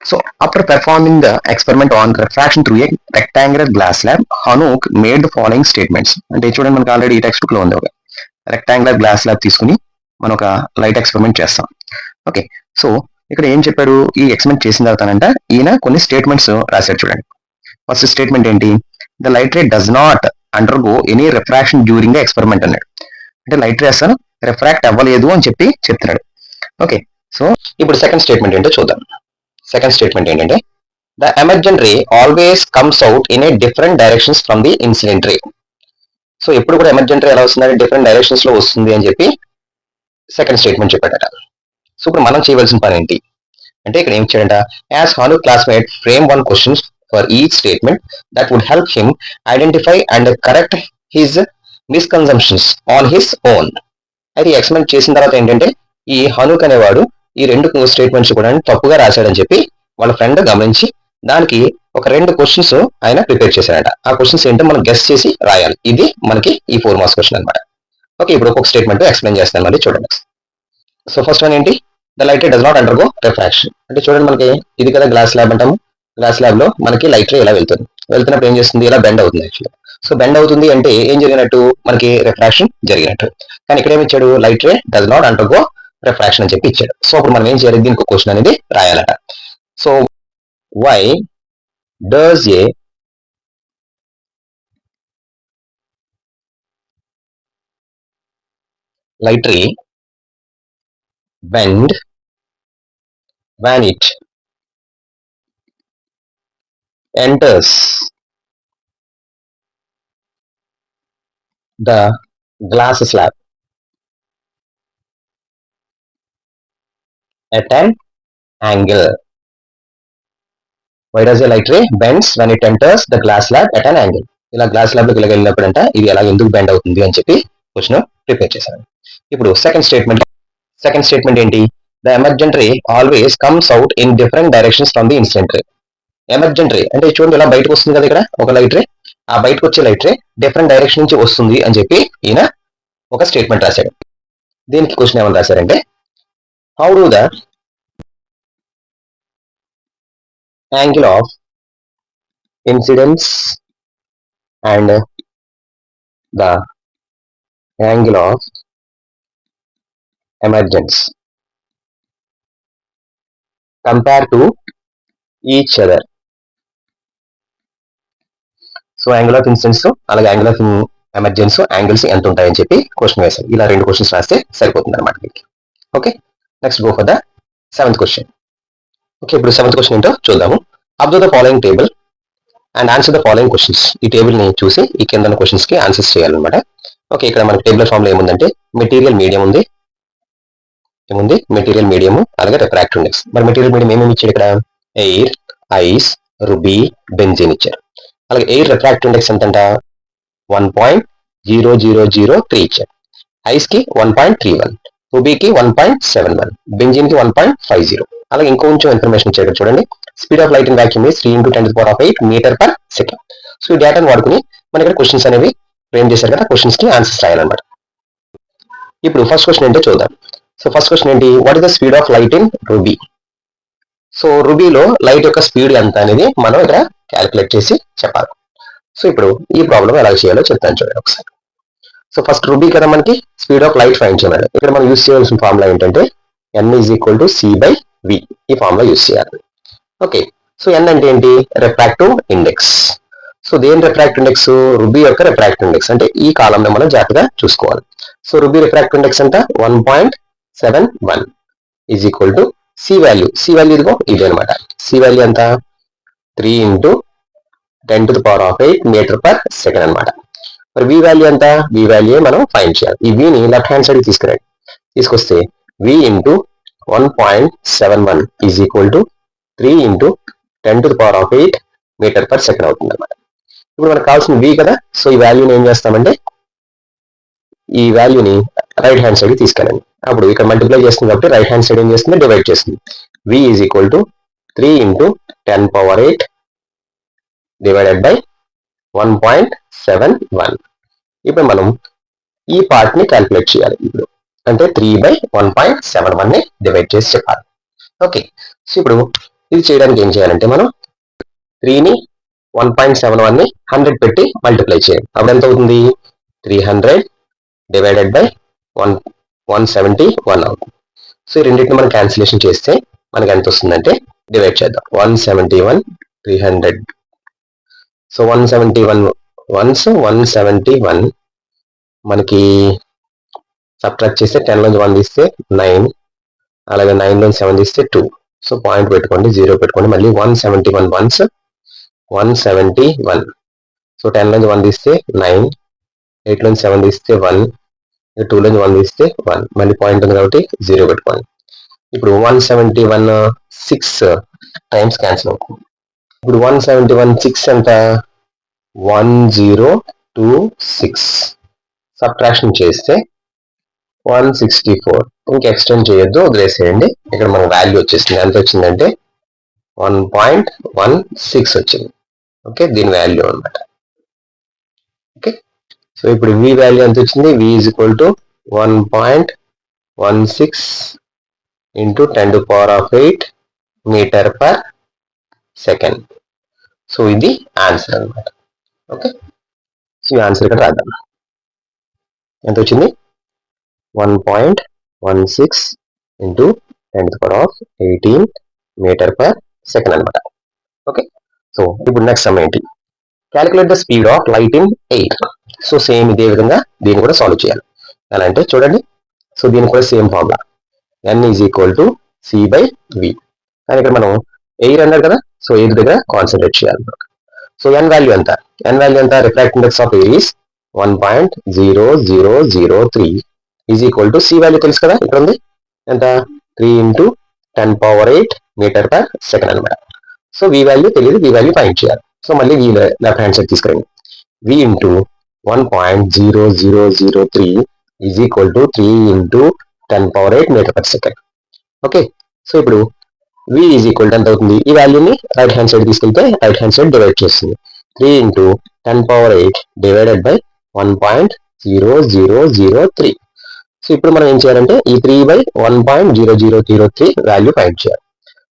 Speaker 1: So after performing the experiment on refraction through a rectangular glass lab, Hanook made the following statements. అంటే చూడండి మనకి already ఈ టెక్స్ట్ బుక్ లో ఉంది. ఒక రెక్టాంగులర్ గ్లాస్ ల్యాబ్ తీసుకుని మనం ఒక లైట్ ఎక్స్పెరిమెంట్ చేస్తాం. ఓకే, సో ఇక్కడ ఏం చెప్పాడు, ఈ ఎక్స్పెరిమెంట్ చేసిన తర్వాతనంట ఈయన కొన్ని స్టేట్మెంట్స్ రాశాడు. చూడండి, ఫస్ట్ స్టేట్మెంట్ ఏంటి, the light ray does not undergo any refraction during the experiment అన్నాడు. అంటే లైట్ రే అసలు రిఫ్రాక్ట్ అవ్వలేదు అని చెప్పి చెప్తున్నాడు. ఓకే, సో ఇప్పుడు సెకండ్ స్టేట్మెంట్ ఏంటో చూద్దాం. సెకండ్ స్టేట్మెంట్ ఏంటంటే the emergent ray always comes out in a different directions from the incident ray. So ఎప్పుడు కూడా ఎమర్జెంట్ రే ఎలా వస్తుంది, డిఫరెంట్ డైరెక్షన్స్ లో వస్తుంది అని చెప్పి సెకండ్ స్టేట్మెంట్ చెప్పాడట. సో ఇప్పుడు మనం చేయవలసిన పని ఏంటి అంటే ఇక్కడ ఏం చేయాలంట, as Hanu classmate frame 1 questions for each statement that would help him identify and correct his misconceptions on his own. అయితే ఎక్స్పెరిమెంట్ చేసిన తర్వాత ఏంటంటే ఈ హనుక్ అనేవాడు ఈ 2 స్టేట్మెంట్స్ కూడా తప్పుగా రాశాడని చెప్పి వాళ్ళ ఫ్రెండ్ గమనించి దానికి ఒక 2 క్వశ్చన్స్ ఆయన ప్రిపేర్ చేశాడట. ఆ క్వశ్చన్స్ ఏంటో మనం గెస్ చేసి రాయాలి. ఇది మనకి ఈ 4 మార్క్స్ క్వశ్చన్ అనమాట. ఓకే, ఇప్పుడు ఒక్కొక్క స్టేట్మెంట్ ఎక్స్ప్లెయిన్ చేస్తాను, మరి చూడండి. సో ఫస్ట్ వన్ ఏంటి, the light ray does not undergo refraction. అంటే చూడండి మనకి ఇది కదా గ్లాస్ ల్యాబ్ అంటాము. గ్లాస్ ల్యాబ్ లో మనకి లైట్ రే ఇలా వెళ్తున్నప్పుడు ఏం చేస్తుంది, ఇలా బెండ్ అవుతుంది యాక్చువల్గా. సో బెండ్ అవుతుంది అంటే ఏం జరిగినట్టు, మనకి రిఫ్రాక్షన్ జరిగినట్టు. కానీ ఇక్కడ ఏమి ఇచ్చాడు, light ray does not undergo refraction అని చెప్పి ఇచ్చాడు. సో అప్పుడు మనం ఏం చేయాలి, దీనికి ఒక క్వశ్చన్ అనేది రాయాలట. So why does a light ray bend when it enters the glass slab at an angle. Why does a light ray bends when it enters the glass slab at an angle? ఇలా glass lab లోకి వెళ్ళినప్పుడంట ఇది ఎలా ఎందుకు bend అవుతుంది అని చెప్పి question prepare చేశాను. ఇప్పుడు సెకండ్ స్టేట్మెంట్ ఏంటి, the emergent ray always comes out in different directions from the incident ray. Emergent ray అంటే చూడండి ఇలా బయటకు వస్తుంది కదా, ఇక్కడ ఒక లైట్ రే, ఆ బయటకు వచ్చే లైట్ రే డిఫరెంట్ డైరెక్షన్ నుంచి వస్తుంది అని చెప్పి ఈయన ఒక స్టేట్మెంట్ రాశాడు. దీనికి క్వశ్చన్ ఏమని రాశారంటే, how do the angle of incidence and the angle of emergence compare to each other. So angle of incidence అలాగే యాంగిల్ ఆఫ్ ఎమర్జెన్స్ యాంగిల్స్ ఎంత ఉంటాయని చెప్పి క్వశ్చన్ వేశారు. ఇలా 2 క్వశ్చన్స్ రాస్తే సరిపోతుంది అనమాట మీకు. Okay, next go for the 7th question. Okay, ఇప్పుడు 7th క్వశ్చన్ ఏంటో చూద్దాము. Observe the following table and answer the following questions. ఈ టేబుల్ ని చూసి ఈ కింద క్వశ్చన్స్ కి ఆన్సర్స్ చేయాలన్నమాట. ఓకే, ఇక్కడ మనకి టేబుల్ ఫామ్ లో ఏముందంటే మెటీరియల్ మీడియం ఉంది, మెటీరియల్ మీడియం అలాగే రిఫ్రాక్టివ్ ఇండెక్స్. మరి మెటీరియల్ మీడియం ఏమేమి ఇచ్చాడు ఇక్కడ, ఎయిర్, ఐస్, రుబీ, బెంజీన్ ఇచ్చారు. అలాగే ఎయిర్ రిఫ్రాక్టివ్ ఇండెక్స్ ఎంతంట 1.0003 ఇచ్చారు. ఐస్ కి 1.31, రుబీకి 1.71, బెంజీన్ కి 1.50. అలాగే ఇంకొంచెం ఇన్ఫర్మేషన్ ఇచ్చారు చూడండి. Speed of light in vacuum is 3 × 10⁸ metre per second. So ఈ డేటాను వాడుకుని మన ఇక్కడ క్వశ్చన్స్ అనేవి ఫ్రేమ్ చేశారు కదా, క్వశ్చన్స్ కి ఆన్సర్స్ రాయాలన్నమాట. ఇప్పుడు ఫస్ట్ క్వశ్చన్ ఏంటో చూద్దాం. సో ఫస్ట్ క్వశ్చన్ ఏంటి, what is the speed of light in ruby? So రూబీలో లైట్ యొక్క స్పీడ్ ఎంత అనేది మనం ఇక్కడ క్యాలిక్యులేట్ చేసి చెప్పాలి. సో ఇప్పుడు ఈ ప్రాబ్లం ఎలా చేయాలో చెప్తాను చూడండి ఒకసారి. సో ఫస్ట్ రూబీ కదా మనకి స్పీడ్ ఆఫ్ లైట్ ఫైండ్ చేయాలి. ఇక్కడ మనం యూస్ చేయాల్సిన ఫార్ములా ఏంటంటే n = c/v. ఈ ఫార్ములా యూస్ చేయాలి. ఓకే, సో n అంటే ఏంటి, రిఫ్రాక్టివ్ ఇండెక్స్. సో దేని రిఫ్రాక్టివ్ ఇండెక్స్, రూబీ యొక్క రిఫ్రాక్టివ్ ఇండెక్స్. అంటే ఈ కాలం ని మనం జాగ్రత్తగా చూసుకోవాలి. సో రూబీ రిఫ్రాక్టివ్ ఇండెక్స్ ఎంత 1.71 = సి వాల్యూ. సి వాల్యూ ఇదిగో ఇది అనమాట. సి వాల్యూ ఎంత 3 × 10⁸ మీటర్ పర్ సెకండ్ అనమాట. మరి వి వాల్యూ ఎంత, వి వాల్యూ మనం ఫైండ్ చేయాలి. ఈ విని లెఫ్ట్ హ్యాండ్ సైడ్ తీసుకురండి. తీసుకొస్తే వి × 1.71 = 3 × 10⁸ మీటర్ పర్ సెకండ్ అవుతుంది అనమాట. ఇప్పుడు మనకు కావాల్సిన వి కదా, సో ఈ వాల్యూని ఏం చేస్తామంటే ఈ వాల్యూని రైట్ హ్యాండ్ సైడ్ తీసుకెళ్ళండి. అప్పుడు ఇక్కడ మల్టిప్లై చేస్తుంది కాబట్టి రైట్ హ్యాండ్ సైడ్ ఏం చేస్తుంది, డివైడ్ చేస్తుంది. వి = 3 × 10⁸ డివైడెడ్ బై 1.71. ఇప్పుడు మనం ఈ పార్ట్ ని క్యాలిక్యులేట్ చేయాలి. ఇప్పుడు అంటే 3/1.71 ని డివైడ్ చేసి చెప్పాలి. ఓకే, సో ఇప్పుడు ఇది చేయడానికి ఏం చేయాలంటే మనం 3ని 1.71 ని 100 పెట్టి మల్టిప్లై చేయాలి. అప్పుడు ఎంత అవుతుంది, 300 డివైడెడ్ బై 171 అవుతుంది. సో ఈ రెండింటిని మనం క్యాన్సిలేషన్ చేస్తే మనకి ఎంత వస్తుందంటే, డివైడ్ చేద్దాం. 171 300. సో 171 వన్స్ 171 మనకి సబ్ట్రాక్ట్ చేస్తే 10 నుంచి 1 తీస్తే 9, అలాగే 9 నుంచి 7 తీస్తే 2. సో పాయింట్ పెట్టుకోండి, 0 పెట్టుకోండి. మళ్ళీ 171 వన్స్ 171. సో 10 నుంచి 1 తీస్తే 9, 8 నుంచి 7 తీస్తే 1, 2 నుంచి 1 తీస్తే 1. మళ్ళీ పాయింట్ ఉంది కాబట్టి 0 పెట్టుకోండి. ఇప్పుడు 171 6 టైమ్స్ క్యాన్సిల్ అవుతుంది. ఇప్పుడు 171 6 ఎంత 1026. సబ్ట్రాక్షన్ చేస్తే 164. ఇంకా ఎక్స్టెండ్ చేయొద్దు, వదిలేసేయండి. ఇక్కడ మన వాల్యూ వచ్చేసింది. ఎంత వచ్చిందంటే 1.16 వచ్చింది. ఓకే, దీని వాల్యూ అనమాట. ఓకే, సో ఇప్పుడు వి వాల్యూ ఎంత వచ్చింది, వి = 1.16 × 10⁸ మీటర్ పర్ సెకండ్. సో ఇది ఆన్సర్ అనమాట. ఓకే, సో ఈ ఆన్సర్ ఇక్కడ రాద్దాం. ఎంత వచ్చింది, 1.16 × 10⁸ మీటర్ పర్ సెకండ్ అనమాట. ఓకే, సో ఇప్పుడు నెక్స్ట్ సమ్ ఏంటి, calculate the speed of light in air. So same ఇదే విధంగా దీన్ని కూడా సాల్వ్ చేయాలి. ఎలా అంటే చూడండి, సో దీనికి కూడా సేమ్ ఫార్ములా n = c/v. కానీ ఇక్కడ మనం ఎయిర్ అన్నారు కదా, సో ఎయిర్ దగ్గర కాన్సన్ట్రేట్ చేయాలి. సో n వాల్యూ ఎంత, refractive index of air is 1.0003 = C value తెలుసు కదా, ఇక్కడ ఉంది ఎంత 3 × 10⁸ మీటర్ పర్ సెకండ్ అనమాట. సో వి వాల్యూ తెలియదు, వి వాల్యూ ఫైండ్ చేయాలి. సో మళ్ళీ వి లెఫ్ట్ హ్యాండ్ సైడ్ తీసుకురండి. V × 1.0003 = 3 × 10⁸ metre per second. Okay, so ఇప్పుడు వి = ఎంత అవుతుంది, ఈ వాల్యూని రైట్ హ్యాండ్ సైడ్ తీసుకెళ్తే రైట్ హ్యాండ్ సైడ్ డివైడ్ చేస్తుంది. 3 × 10⁸ డివైడెడ్ బై 1.0003. సో ఇప్పుడు మనం ఏం చేయాలంటే ఈ 3/1.0003 వాల్యూ ఫైండ్ చేయాలి.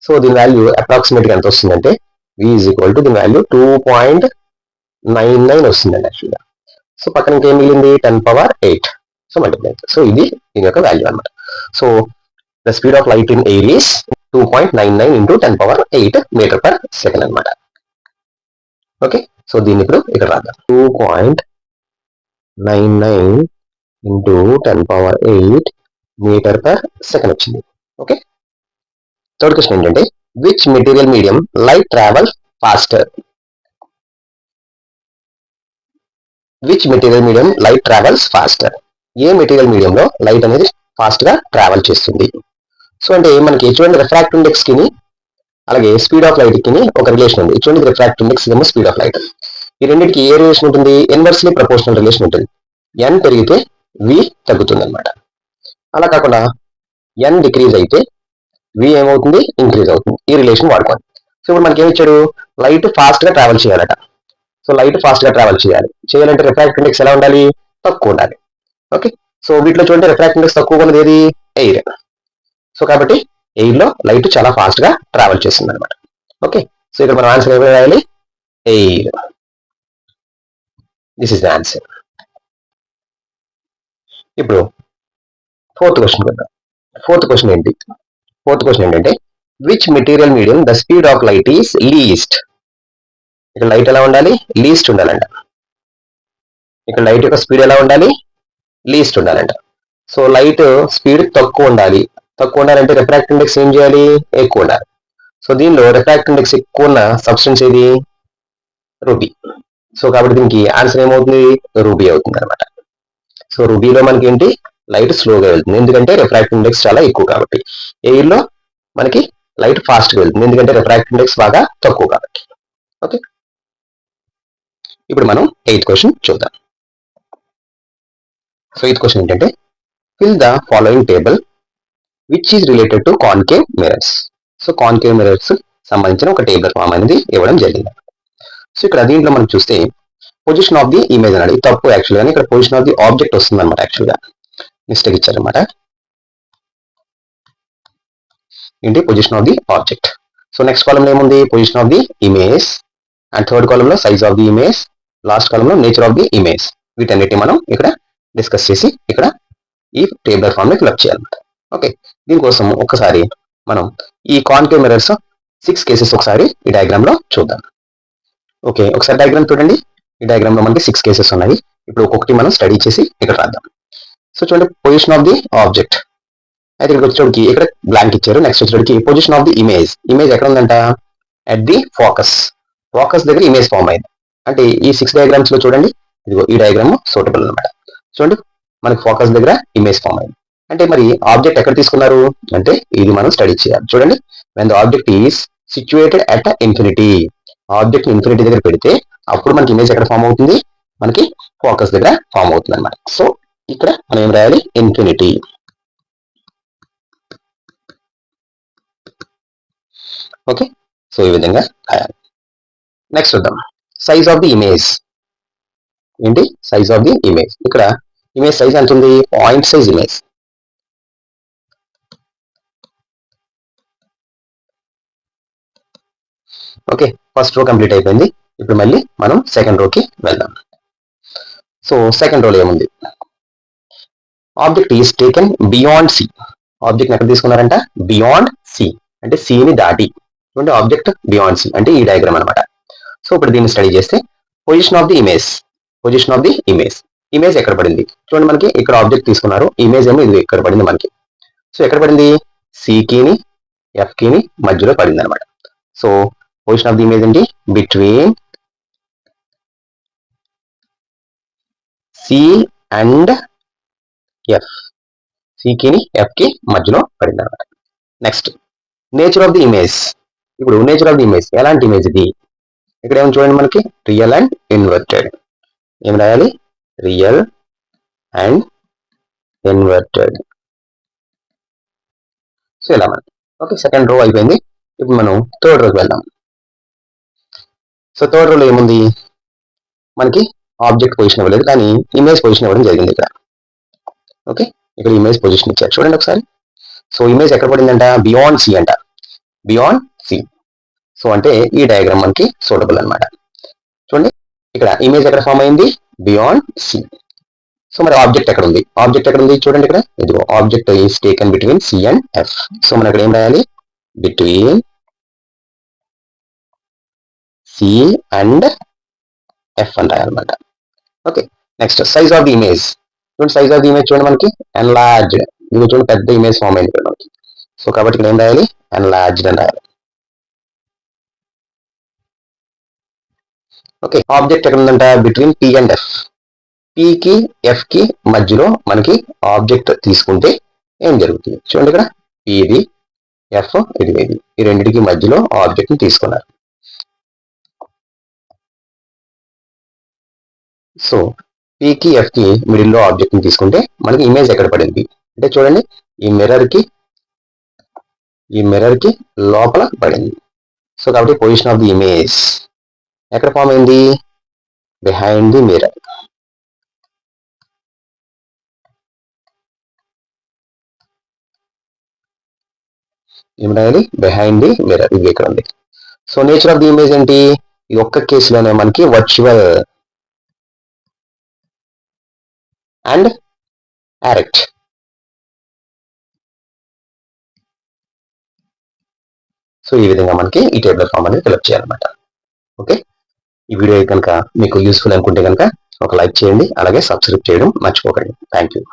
Speaker 1: సో దీని వాల్యూ అప్రాక్సిమేట్ గా ఎంత వస్తుందంటే వి = దీని వాల్యూ 2.99 వస్తుందండి యాక్చువల్గా. సో పక్కన ఇంకేం మిగిలింది 10⁸. So multiply. సో ఇది దీని యొక్క వాల్యూ అనమాట. So the speed of light in air is 2.99 × 10⁸ metre per second అనమాట. ఓకే, సో దీన్ని ఇప్పుడు ఇక్కడ రాద్దాం. 2.99 × 10⁸ మీటర్ పర్ సెకండ్ వచ్చింది. ఓకే, థర్డ్ క్వశ్చన్ ఏంటంటే which material medium light travel faster. Which material medium light travels faster. ఏ material మీడియంలో light అనేది ఫాస్ట్ గా ట్రావెల్ చేస్తుంది. సో అంటే మనకి చూడండి రిఫ్రాక్టివ్ ఇండెక్స్ కి అలాగే స్పీడ్ ఆఫ్ లైట్ కి ఒక రిలేషన్ ఉంది. చూడండి, రిఫ్రాక్టివ్ ఇండెక్స్ ఏమో స్పీడ్ ఆఫ్ లైట్. ఈ రెండింటికి ఏ రిలేషన్ ఉంటుంది? ఇన్వర్స్లీ ప్రపోర్షనల్ రిలేషన్ ఉంటుంది. n పెరిగితే v తగ్గుతుంది అనమాట. అలా కాకుండా n డిక్రీజ్ అయితే v ఏమవుతుంది? ఇంక్రీజ్ అవుతుంది. ఈ రిలేషన్ వాడుకోండి. సో ఇప్పుడు మనకి ఏమి ఇచ్చాడు? లైట్ ఫాస్ట్ గా ట్రావెల్ చేయాలట. సో లైట్ ఫాస్ట్ గా ట్రావెల్ చేయాలంటే రిఫ్రాక్టివ్ ఇండెక్స్ ఎలా ఉండాలి? తక్కువ ఉండాలి. ఓకే, సో వీటిలో చూడండి రిఫ్రాక్టివ్ ఇండెక్స్ తక్కువ ఉన్నది ఏది? ఎయిర్. సో కాబట్టి ఎయిర్ లో లైట్ చాలా ఫాస్ట్ గా ట్రావెల్ చేస్తుంది అనమాట. ఓకే, సో ఇక్కడ మనం ఆన్సర్ ఏమి రాయాలి? Air. This is the answer. ఇప్పుడు ఫోర్త్ క్వశ్చన్ కదా. ఫోర్త్ క్వశ్చన్ ఏంటి? ఫోర్త్ క్వశ్చన్ ఏంటంటే which material medium the speed of light is least. ఇక్కడ లైట్ ఎలా ఉండాలి? లీస్ట్ ఉండాలంట. ఇక్కడ లైట్ యొక్క స్పీడ్ ఎలా ఉండాలి? లీస్ట్ ఉండాలంట. సో లైట్ స్పీడ్ తక్కువ ఉండాలి. తక్కువ ఉండాలంటే రిఫ్రాక్టివ్ ఇండెక్స్ ఏం చేయాలి? ఎక్కువ ఉండాలి. సో దీనిలో రిఫ్రాక్టివ్ ఇండెక్స్ ఎక్కువ ఉన్న సబ్స్టెన్స్ ఏది? రూబీ. సో కాబట్టి దీనికి ఆన్సర్ ఏమవుతుంది? రూబీ అవుతుంది అనమాట. సో రూబీలో మనకి ఏంటి? లైట్ స్లోగా వెళ్తుంది, ఎందుకంటే రిఫ్రాక్టివ్ ఇండెక్స్ చాలా ఎక్కువ కాబట్టి. ఎయిర్ లో మనకి లైట్ ఫాస్ట్ గా వెళ్తుంది, ఎందుకంటే రిఫ్రాక్టివ్ ఇండెక్స్ బాగా తక్కువ కాబట్టి. ఓకే, ఇప్పుడు మనం 8th క్వశ్చన్ చూద్దాం. సో 8th క్వశ్చన్ ఏంటంటే fill the following table which is related to concave mirrors. So concave mirrors సంబంధించిన ఒక టేబుల్ ఫామ్ అనేది ఇవ్వడం జరిగింది. సో ఇక్కడ దీంట్లో మనం చూస్తే పొజిషన్ ఆఫ్ ది ఇమేజ్ అన్నాడు. ఇది తప్పు యాక్చువల్గా. ఇక్కడ పొజిషన్ ఆఫ్ ది ఆబ్జెక్ట్ వస్తుంది అనమాట. యాక్చువల్గా మిస్టేక్ ఇచ్చారనమాట. ఏంటి? Position of the object. So next కాలంలో ఏముంది? Position of the image. And third కాలంలో size of the image. Last కాలంలో నేచర్ ఆఫ్ ది ఇమేజ్. వీటన్నిటి మనం ఇక్కడ డిస్కస్ చేసి ఇక్కడ ఈ టేబులర్ ఫామ్ ని ఫిల్అప్ చేయాలన్నమాట. ఓకే, దీనికోసం ఒకసారి మనం ఈ కాన్కేవ్ మిరర్స్ 6 కేసెస్ ఒకసారి ఈ డయాగ్రామ్ లో చూద్దాం. ఓకే, ఒకసారి డయాగ్రామ్ చూడండి. ఈ డయాగ్రామ్ లో మనకి 6 కేసెస్ ఉన్నాయి. ఇప్పుడు ఒక్కొక్కటి మనం స్టడీ చేసి ఇక్కడ రాద్దాం. సో చూడండి, పొజిషన్ ఆఫ్ ది ఆబ్జెక్ట్. అయితే ఇక్కడ వచ్చేటికి ఇక్కడ బ్లాంక్ ఇచ్చారు. నెక్స్ట్ వచ్చేటికి position of the image. Image ఎక్కడ ఉందంట? At the focus. ఫోకస్ దగ్గర ఇమేజ్ ఫామ్ అయింది. అంటే ఈ 6 డయాగ్రామ్స్ లో చూడండి, ఇదిగో ఈ డయాగ్రామ్ సూటబుల్ అనమాట. చూడండి, మనకి ఫోకస్ దగ్గర ఇమేజ్ ఫామ్ అయింది. అంటే మరి ఆబ్జెక్ట్ ఎక్కడ తీసుకున్నారు అంటే ఇది మనం స్టడీ చేయాలి. చూడండి, when the object is situated at infinity. Object infinity దగ్గర పెడితే అప్పుడు మనకి ఇమేజ్ ఎక్కడ ఫామ్ అవుతుంది? మనకి ఫోకస్ దగ్గర ఫామ్ అవుతుంది అనమాట. సో ఇక్కడ మనం ఏం రాయాలి? ఇన్ఫినిటీ. ఓకే, సో ఈ విధంగా రాయాలి. నెక్స్ట్ చూద్దాం సైజ్ ఆఫ్ ది ఇమేజ్. ఏంటి? Size of the image. ఇక్కడ ఇమేజ్ సైజ్ ఎంత ఉంది? Point size image. Okay, first row complete అయిపోయింది. ఇప్పుడు మళ్ళీ మనం సెకండ్ రోకి వెళ్దాం. సో సెకండ్ రోలో ఏముంది? Object is taken beyond C. Object ఎక్కడ తీసుకున్నారంట? బియాండ్ సి అంటే సిని దాటి. చూడండి, ఆబ్జెక్ట్ బియాండ్ సి అంటే ఈ డయాగ్రామ్ అనమాట. సో ఇప్పుడు దీన్ని స్టడీ చేస్తే position of the image. Position of the image. Image ఎక్కడ పడింది? చూడండి, మనకి ఇక్కడ ఆబ్జెక్ట్ తీసుకున్నారు. ఇమేజ్ ఏమో ఇది ఎక్కడ పడింది మనకి. సో ఎక్కడ పడింది? సికిని ఎఫ్ కిని మధ్యలో పడింది అనమాట. So position of the image ఏంటి? Between C and F. సికిని ఎఫ్ కి మధ్యలో పడింది అనమాట. Next nature of the image. ఇప్పుడు నేచర్ ఆఫ్ ది ఇమేజ్ ఎలాంటి ఇమేజ్ ఇది? ఇక్కడ ఏమో చూడండి, మనకి రియల్ అండ్ ఇన్వర్టెడ్. ఏం రాయాలి? Real and inverted. సో ఇలా మనం. ఓకే, సెకండ్ రో అయిపోయింది. ఇప్పుడు మనం థర్డ్ రోకి వెళ్దాం. సో థర్డ్ రోలో ఏముంది? మనకి ఆబ్జెక్ట్ పొజిషన్ ఇవ్వలేదు, కానీ ఇమేజ్ పొజిషన్ ఇవ్వడం జరిగింది ఇక్కడ. ఓకే, ఇక్కడ ఇమేజ్ పొజిషన్ ఇచ్చారు. చూడండి ఒకసారి. సో ఇమేజ్ ఎక్కడ పడిందంట? బియాండ్ సి అంట. Beyond C. సో అంటే ఈ డయాగ్రామ్ మనకి సూటబుల్ అనమాట. చూడండి, ఇక్కడ ఇమేజ్ ఎక్కడ ఫామ్ అయింది? Beyond C. సో మరి ఆబ్జెక్ట్ ఎక్కడ ఉంది? ఆబ్జెక్ట్ ఎక్కడ ఉంది? చూడండి, ఇక్కడ ఇదిగో object is taken between C and F. So మనం ఇక్కడ ఏం రాయాలి? బిట్వీన్ సి అండ్ ఎఫ్ అని రాయాలన్నమాట. Okay, next size of the image. చూడండి, సైజ్ ఆఫ్ ది ఇమేజ్ చూడండి, మనకి ఎన్లార్జ్డ్. ఇది చూడండి, పెద్ద ఇమేజ్ ఫామ్ అయింది ఇక్కడ మనకి. సో కాబట్టి ఇక్కడ ఏం రాయాలి? ఎన్లార్జ్డ్ అని రాయాలి. ఓకే, ఆబ్జెక్ట్ ఎక్కడ ఉందంట? Between P and F. పికి ఎఫ్ కి మధ్యలో మనకి ఆబ్జెక్ట్ తీసుకుంటే ఏం జరుగుతుంది? చూడండి, ఇక్కడ పి ఇది, ఎఫ్ ఇది ఈ రెండింటికి మధ్యలో ఆబ్జెక్ట్ ని తీసుకున్నారు. సో పీకి ఎఫ్ కి మిడిల్ లో ఆబ్జెక్ట్ ని తీసుకుంటే మనకి ఇమేజ్ ఎక్కడ పడింది అంటే చూడండి, ఈ మిర్రర్ కి లోపల పడింది. సో కాబట్టి పొజిషన్ ఆఫ్ ది ఇమేజ్ ఎక్కడ ఫామ్ అయింది, బిహైండ్ ది మిర్రర్. ఏమిటనేది బిహైండ్ ది మిర్రర్, ఇది ఇక్కడ ఉంది. So nature of the image ఏంటి, ఈ ఒక్క కేసులోనే మనకి వర్చువల్ అండ్ యారెక్ట్. సో ఈ విధంగా మనకి ఈ టేబుల్ ఫామ్ అనేది ఫిల్అప్ చేయాలన్నమాట. ఓకే, ఈ వీడియో కనుక మీకు యూస్ఫుల్ అనుకుంటే కనుక ఒక లైక్ చేయండి, అలాగే సబ్స్క్రైబ్ చేయడం మర్చిపోకండి. Thank you.